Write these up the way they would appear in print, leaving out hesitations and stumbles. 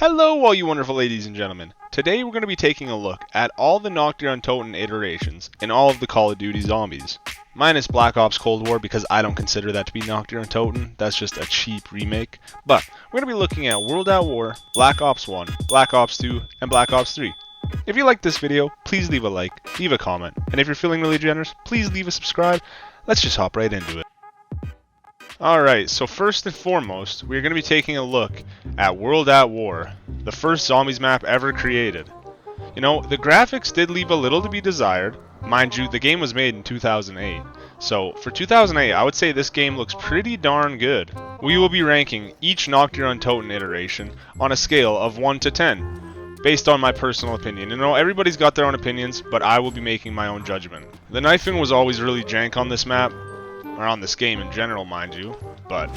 Hello all you wonderful ladies and gentlemen. Today we're going to be taking a look at all the Nacht Der Untoten iterations in all of the Call of Duty zombies. Minus Black Ops Cold War because I don't consider that to be Nacht Der Untoten, that's just a cheap remake. But we're going to be looking at World at War, Black Ops 1, Black Ops 2, and Black Ops 3. If you like this video, please leave a like, leave a comment, and if you're feeling really generous, please leave a subscribe. Let's just hop right into it. Alright, so first and foremost, we're going to be taking a look at World at War, the first zombies map ever created. You know, the graphics did leave a little to be desired. Mind you, the game was made in 2008. So, for 2008, I would say this game looks pretty darn good. We will be ranking each Nacht Der Untoten iteration on a scale of 1 to 10, based on my personal opinion. You know, everybody's got their own opinions, but I will be making my own judgment. The knifing was always really jank on this map, or on this game in general, mind you, but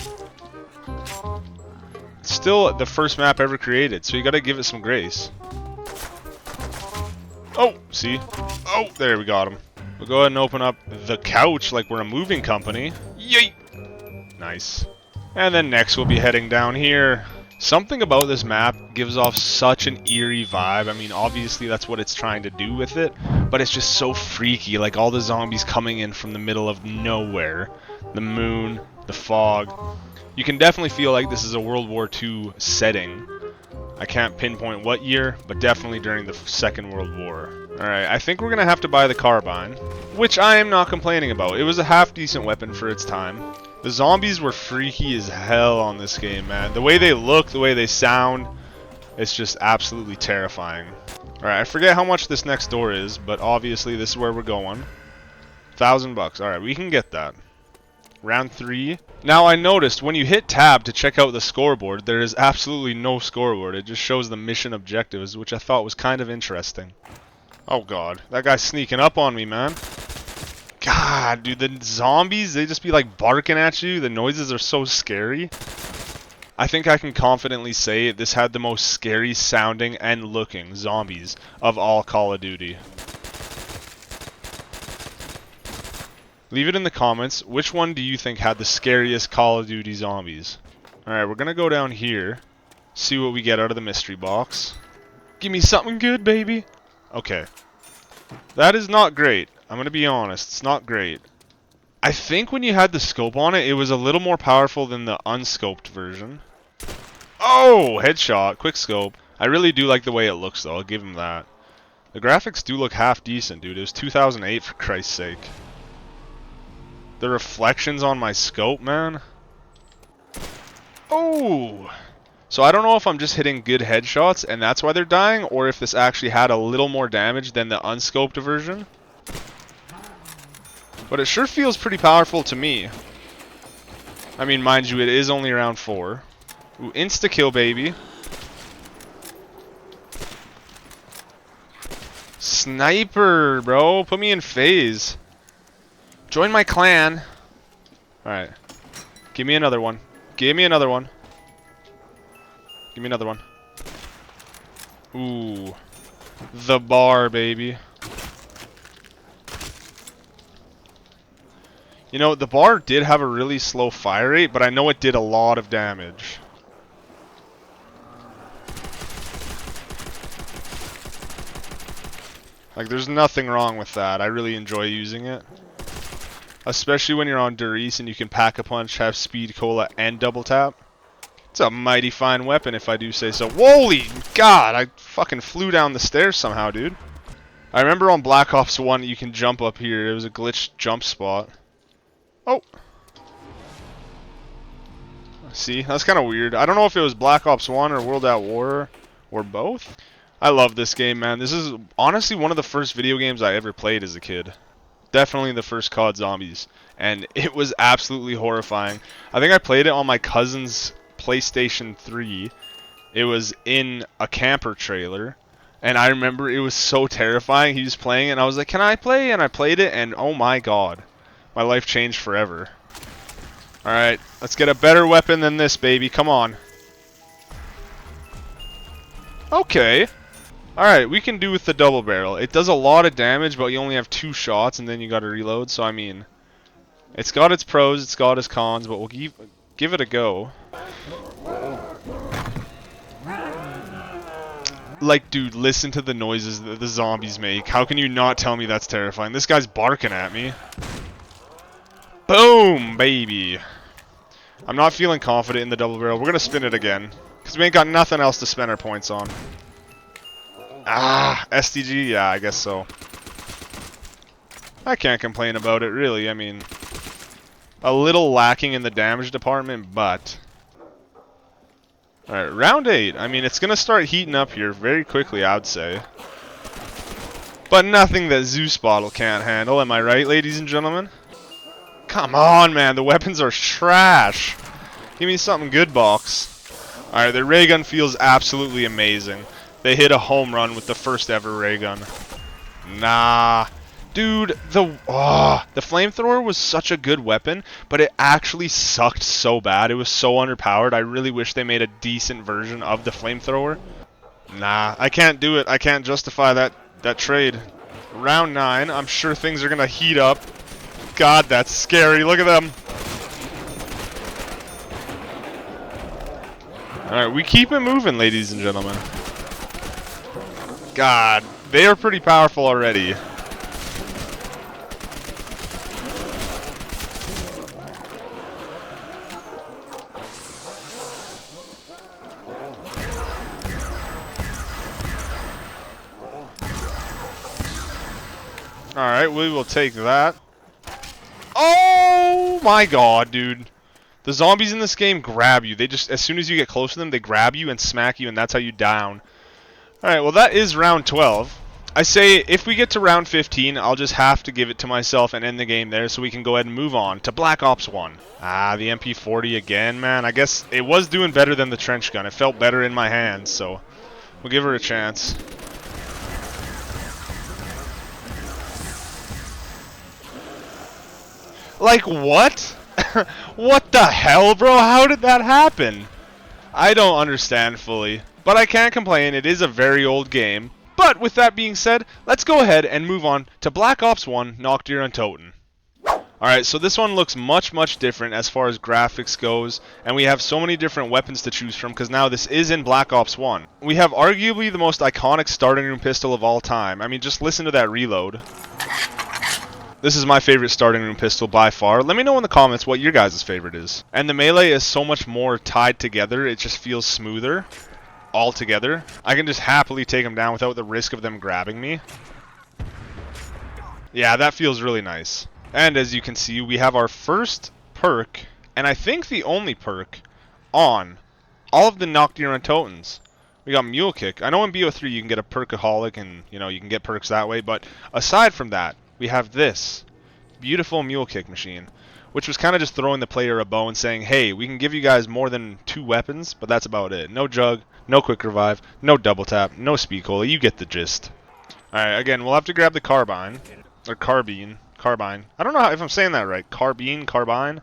it's still the first map ever created, so you gotta give it some grace. Oh, see? Oh, there, we got him. We'll go ahead and open up the couch like we're a moving company. Yay! Nice. And then next we'll be heading down here. Something about this map gives off such an eerie vibe. I mean, obviously that's what it's trying to do with it, but it's just so freaky, like all the zombies coming in from the middle of nowhere. The moon, the fog. You can definitely feel like this is a World War II setting. I can't pinpoint what year, but definitely during the Second World War. Alright, I think we're going to have to buy the carbine, which I am not complaining about. It was a half-decent weapon for its time. The zombies were freaky as hell on this game, man. The way they look, the way they sound, it's just absolutely terrifying. Alright, I forget how much this next door is, but obviously this is where we're going. $1,000. Alright, we can get that. Round 3. Now I noticed when you hit tab to check out the scoreboard, there is absolutely no scoreboard. It just shows the mission objectives, which I thought was kind of interesting. Oh god, that guy's sneaking up on me, man. God, dude, the zombies, they just be like barking at you. The noises are so scary. I think I can confidently say this had the most scary sounding and looking zombies of all Call of Duty. Leave it in the comments, which one do you think had the scariest Call of Duty zombies? Alright, we're gonna go down here, see what we get out of the mystery box. Give me something good, baby! Okay. That is not great. I'm gonna be honest, it's not great. I think when you had the scope on it, it was a little more powerful than the unscoped version. Oh! Headshot, quick scope. I really do like the way it looks though, I'll give him that. The graphics do look half decent, dude. It was 2008 for Christ's sake. The reflections on my scope, man. Oh! So I don't know if I'm just hitting good headshots and that's why they're dying, or if this actually had a little more damage than the unscoped version. But it sure feels pretty powerful to me. I mean, mind you, it is only round 4. Ooh, insta-kill, baby. Sniper, bro. Put me in phase. Join my clan. Alright. Give me another one. Give me another one. Give me another one. Ooh. The bar, baby. You know, the bar did have a really slow fire rate, but I know it did a lot of damage. Like, there's nothing wrong with that. I really enjoy using it. Especially when you're on Durice and you can pack a punch, have speed, cola, and double tap. It's a mighty fine weapon if I do say so. Holy God, I fucking flew down the stairs somehow, dude. I remember on Black Ops 1 you can jump up here. It was a glitched jump spot. Oh. See, that's kind of weird. I don't know if it was Black Ops 1 or World at War or both. I love this game, man. This is honestly one of the first video games I ever played as a kid. Definitely the first COD Zombies, and it was absolutely horrifying. I think I played it on my cousin's PlayStation 3. It was in a camper trailer, and I remember it was so terrifying. He was playing it, and I was like, can I play? And I played it, and oh my god. My life changed forever. Alright, let's get a better weapon than this, baby. Come on. Okay. Alright, we can do with the double barrel. It does a lot of damage, but you only have 2 shots and then you gotta reload. So, I mean, it's got its pros, it's got its cons, but we'll give it a go. Like, dude, listen to the noises that the zombies make. How can you not tell me that's terrifying? This guy's barking at me. Boom, baby. I'm not feeling confident in the double barrel. We're gonna spin it again. Because we ain't got nothing else to spend our points on. Ah, SDG? Yeah, I guess so. I can't complain about it, really. I mean, a little lacking in the damage department, but... Alright, round 8. I mean, it's gonna start heating up here very quickly, I would say. But nothing that Zeus Bottle can't handle, am I right, ladies and gentlemen? Come on, man, the weapons are trash. Give me something good, box. Alright, the ray gun feels absolutely amazing. They hit a home run with the first ever ray gun. Nah. Dude, the flamethrower was such a good weapon, but it actually sucked so bad. It was so underpowered. I really wish they made a decent version of the flamethrower. Nah, I can't do it. I can't justify that trade. Round 9. I'm sure things are gonna heat up. God, that's scary. Look at them. Alright, we keep it moving, ladies and gentlemen. God, they are pretty powerful already. Alright, we will take that. Oh my god, dude. The zombies in this game grab you. They just, as soon as you get close to them, they grab you and smack you, and that's how you down. Alright, well that is round 12. I say, if we get to round 15, I'll just have to give it to myself and end the game there so we can go ahead and move on to Black Ops 1. Ah, the MP40 again, man. I guess it was doing better than the trench gun. It felt better in my hands, so we'll give her a chance. Like, what? What the hell, bro? How did that happen? I don't understand fully. But I can't complain. It is a very old game. But with that being said, let's go ahead and move on to Black Ops 1 Nacht Der Untoten. Alright, so this one looks much different as far as graphics goes, and we have so many different weapons to choose from because now this is in Black Ops 1. We have arguably the most iconic starting room pistol of all time. I mean, just listen to that reload. This is my favorite starting room pistol by far. Let me know in the comments what your guys' favorite is. And the melee is so much more tied together, it just feels smoother all together. I can just happily take them down without the risk of them grabbing me. Yeah, that feels really nice. And as you can see, we have our first perk, and I think the only perk, on all of the Nacht Der Untotens. We got Mule Kick. I know in BO3 you can get a perkaholic and, you know, you can get perks that way, but aside from that, we have this beautiful Mule Kick machine, which was kind of just throwing the player a bone saying, hey, we can give you guys more than 2 weapons, but that's about it. No jug, no quick revive, no double tap, no speed cola. You get the gist. Alright, again, we'll have to grab the carbine. Or carbine. Carbine. I don't know if I'm saying that right. Carbine?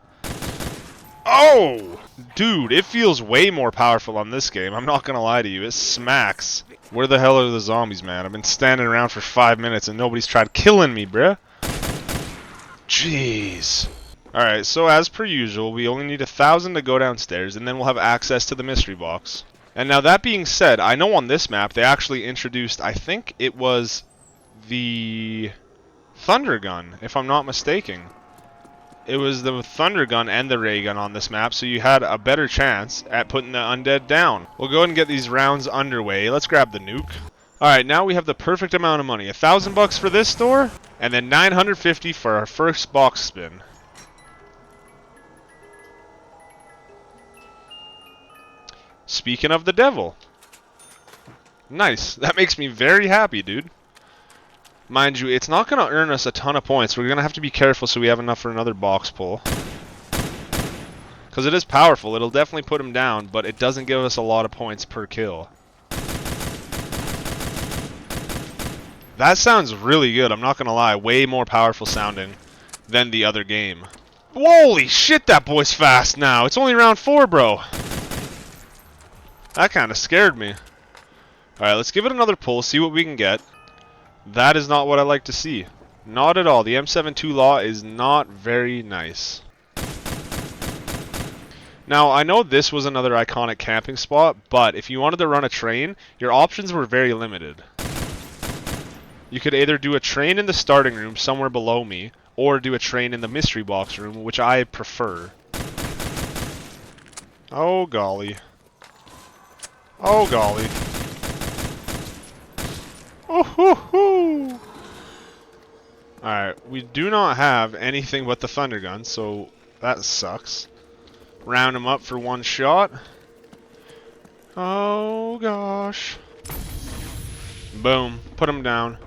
Oh! Dude, it feels way more powerful on this game. I'm not gonna lie to you. It smacks. Where the hell are the zombies, man? I've been standing around for 5 minutes and nobody's tried killing me, bruh. Jeez. Alright, so as per usual, we only need 1,000 to go downstairs, and then we'll have access to the mystery box. And now that being said, I know on this map they actually introduced, I think it was the Thunder Gun, if I'm not mistaken. It was the Thunder Gun and the Ray Gun on this map, so you had a better chance at putting the undead down. We'll go ahead and get these rounds underway. Let's grab the nuke. Alright, now we have the perfect amount of money. 1,000 bucks for this store, and then 950 for our first box spin. Speaking of the devil. Nice. That makes me very happy, dude. Mind you, it's not going to earn us a ton of points. We're going to have to be careful so we have enough for another box pull. Because it is powerful. It'll definitely put him down, but it doesn't give us a lot of points per kill. That sounds really good, I'm not going to lie. Way more powerful sounding than the other game. Holy shit, that boy's fast now. It's only round 4, bro. That kind of scared me. Alright, let's give it another pull, see what we can get. That is not what I like to see. Not at all. The M72 Law is not very nice. Now, I know this was another iconic camping spot, but if you wanted to run a train, your options were very limited. You could either do a train in the starting room somewhere below me, or do a train in the mystery box room, which I prefer. Oh golly. Oh golly. Oh hoo hoo! Alright, we do not have anything but the thunder gun, so that sucks. Round him up for one shot. Oh gosh. Boom. Put him down.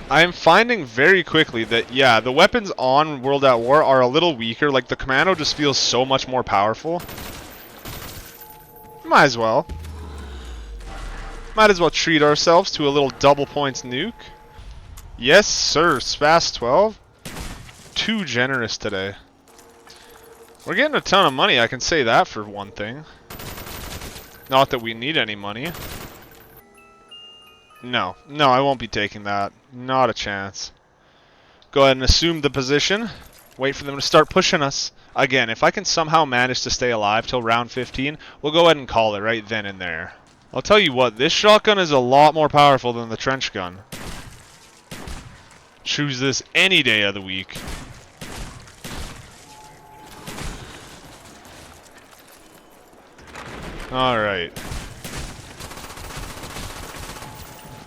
I am finding very quickly that, yeah, the weapons on World at War are a little weaker. Like, the commando just feels so much more powerful. Might as well. Might as well treat ourselves to a little double points nuke. Yes, sir. Spas 12. Too generous today. We're getting a ton of money, I can say that for one thing. Not that we need any money. No, I won't be taking that. Not a chance. Go ahead and assume the position. Wait for them to start pushing us. Again, if I can somehow manage to stay alive till round 15, we'll go ahead and call it right then and there. I'll tell you what, this shotgun is a lot more powerful than the trench gun. Choose this any day of the week. Alright.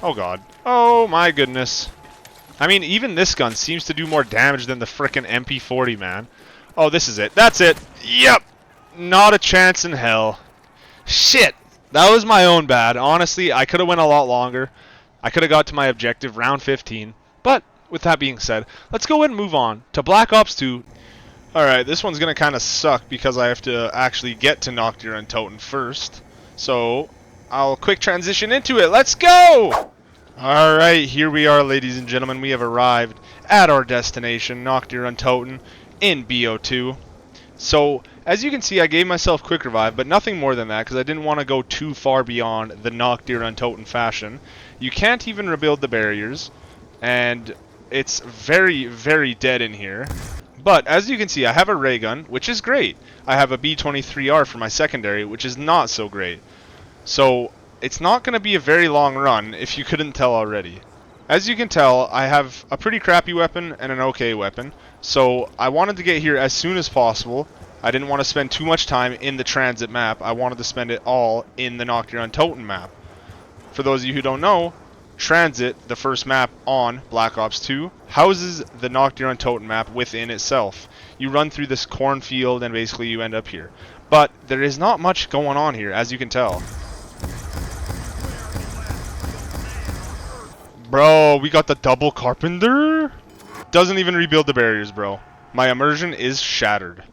Oh god. Oh my goodness. I mean, even this gun seems to do more damage than the frickin' MP40, man. Oh, this is it. That's it. Yep. Not a chance in hell. Shit. That was my own bad. Honestly, I could have went a lot longer. I could have got to my objective, round 15. But, with that being said, let's go ahead and move on to Black Ops 2. Alright, this one's going to kind of suck because I have to actually get to Nacht Der Untoten first. So, I'll quick transition into it. Let's go! Alright, here we are, ladies and gentlemen. We have arrived at our destination, Nacht Der Untoten, in BO2. So, as you can see, I gave myself quick revive, but nothing more than that, because I didn't want to go too far beyond the Nacht Der Untoten fashion. You can't even rebuild the barriers, and it's very, very dead in here. But, as you can see, I have a ray gun, which is great. I have a B-23R for my secondary, which is not so great. So, it's not going to be a very long run, if you couldn't tell already. As you can tell, I have a pretty crappy weapon and an okay weapon. So, I wanted to get here as soon as possible. I didn't want to spend too much time in the transit map. I wanted to spend it all in the Nacht Der Untoten map. For those of you who don't know, Transit, the first map on Black Ops 2, houses the Nacht Der Untoten map within itself. You run through this cornfield and basically you end up here. But there is not much going on here, as you can tell. Bro, we got the double carpenter? Doesn't even rebuild the barriers, bro. My immersion is shattered.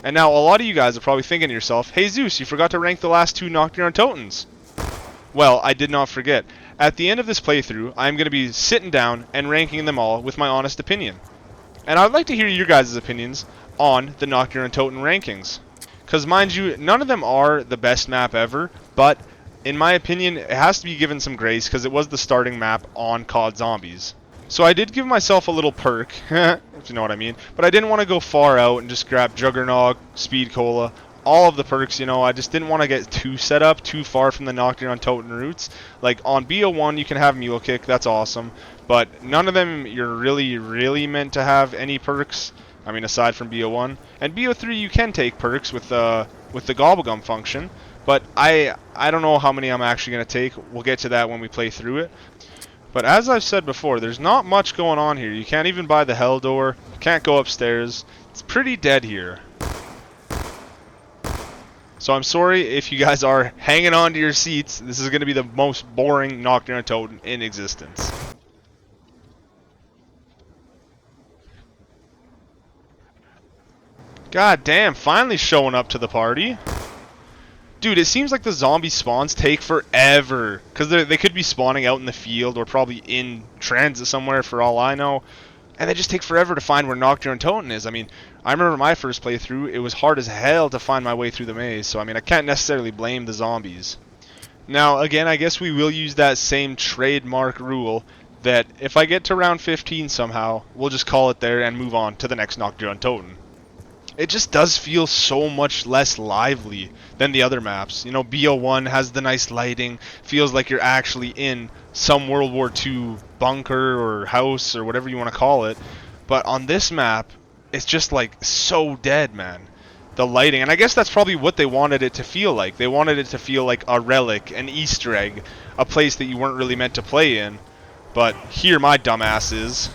And now a lot of you guys are probably thinking to yourself, hey Zeus, you forgot to rank the last two Nacht Der Untotens. Well, I did not forget. At the end of this playthrough, I'm going to be sitting down and ranking them all with my honest opinion. And I'd like to hear your guys' opinions on the Nacht Der Untoten rankings. Because mind you, none of them are the best map ever, but in my opinion, it has to be given some grace because it was the starting map on COD Zombies. So I did give myself a little perk, if you know what I mean, but I didn't want to go far out and just grab Juggernog, Speed Cola, all of the perks, you know. I just didn't want to get too set up, too far from the Nacht Der Untoten roots. Like on BO1 you can have Mule Kick, that's awesome, but none of them you're really meant to have any perks. I mean, aside from BO1. And BO3 you can take perks with the Gobblegum function, but I don't know how many I'm actually going to take. We'll get to that when we play through it. But as I've said before, there's not much going on here. You can't even buy the Hell Door. You can't go upstairs. It's pretty dead here. So I'm sorry if you guys are hanging on to your seats. This is going to be the most boring Nacht Der Untoten in existence. God damn, finally showing up to the party. Dude, it seems like the zombie spawns take forever. Because they could be spawning out in the field or probably in transit somewhere for all I know. And they just take forever to find where Nacht Der Untoten is. I mean, I remember my first playthrough, it was hard as hell to find my way through the maze. So, I mean, I can't necessarily blame the zombies. Now, again, I guess we will use that same trademark rule that if I get to round 15 somehow, we'll just call it there and move on to the next Nacht Der Untoten. it just does feel so much less lively than the other maps. You know, BO1 has the nice lighting, feels like you're actually in some World War II bunker or house or whatever you want to call it. But on this map, it's just like so dead, man. The lighting, and I guess that's probably what they wanted it to feel like. They wanted it to feel like a relic, an Easter egg, a place that you weren't really meant to play in. But here my dumbass is.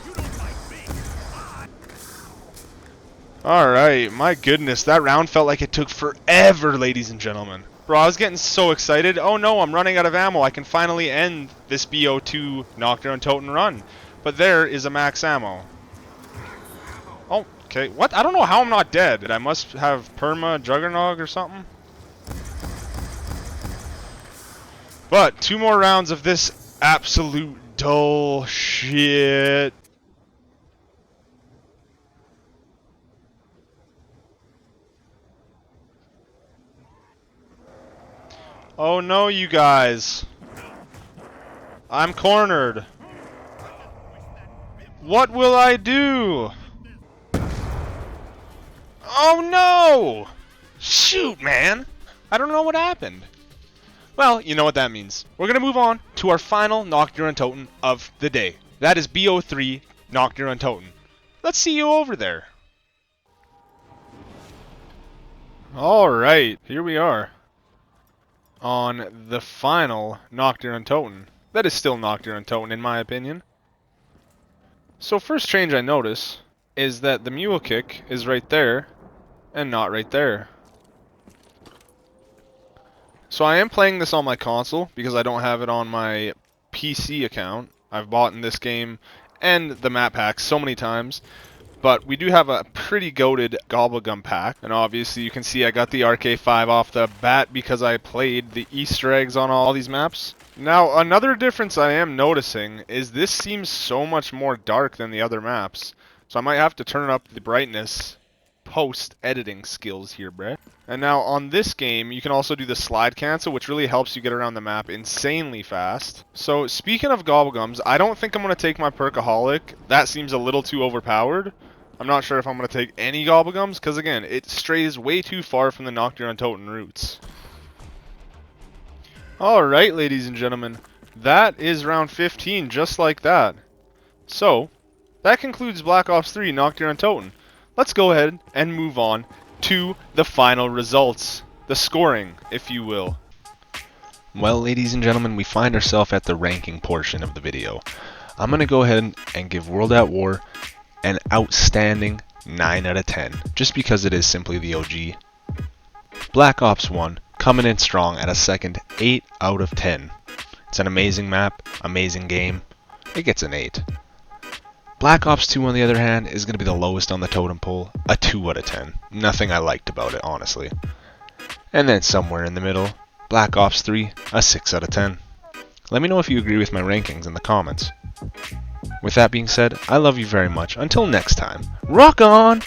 Alright, my goodness, that round felt like it took forever, ladies and gentlemen. Bro, I was getting so excited. Oh no, I'm running out of ammo. I can finally end this BO2 Nacht Der Untoten run. But there is a max ammo. Oh, okay. What? I don't know how I'm not dead. I must have perma juggernog or something. But 2 more rounds of this absolute dull shit. Oh no, you guys. I'm cornered. What will I do? Oh no! Shoot, man! I don't know what happened. Well, you know what that means. We're gonna move on to our final Nacht Der Untoten of the day. That is BO3 Nacht Der Untoten. Let's see you over there. Alright, here we are. On the final Nacht Der Untoten. That is still Nacht Der Untoten in my opinion. So first change I notice is that the mule kick is right there and not right there. So I am playing this on my console because I don't have it on my PC account. I've bought in this game and the map packs so many times. But we do have a pretty goated Gobblegum pack. And obviously you can see I got the RK5 off the bat because I played the Easter eggs on all these maps. Now another difference I am noticing is this seems so much more dark than the other maps. So I might have to turn up the brightness post-editing skills here, bruh. And now on this game, you can also do the slide cancel, which really helps you get around the map insanely fast. So speaking of Gobblegums, I don't think I'm going to take my Perkaholic. That seems a little too overpowered. I'm not sure if I'm going to take any Gobblegums, because again, it strays way too far from the Nacht Der Untoten roots. Alright, ladies and gentlemen, that is round 15, just like that. So, that concludes Black Ops 3 Nacht Der Untoten. Let's go ahead and move on to the final results. The scoring, if you will. Well, ladies and gentlemen, we find ourselves at the ranking portion of the video. I'm going to go ahead and give World at War an outstanding 9 out of 10, just because it is simply the OG. Black Ops 1 coming in strong at a second 8 out of 10. It's an amazing map, amazing game. It gets an 8. Black Ops 2 on the other hand is going to be the lowest on the totem pole, a 2 out of 10. Nothing I liked about it, honestly. And then somewhere in the middle, Black Ops 3, a 6 out of 10. Let me know if you agree with my rankings in the comments. With that being said, I love you very much. Until next time, rock on!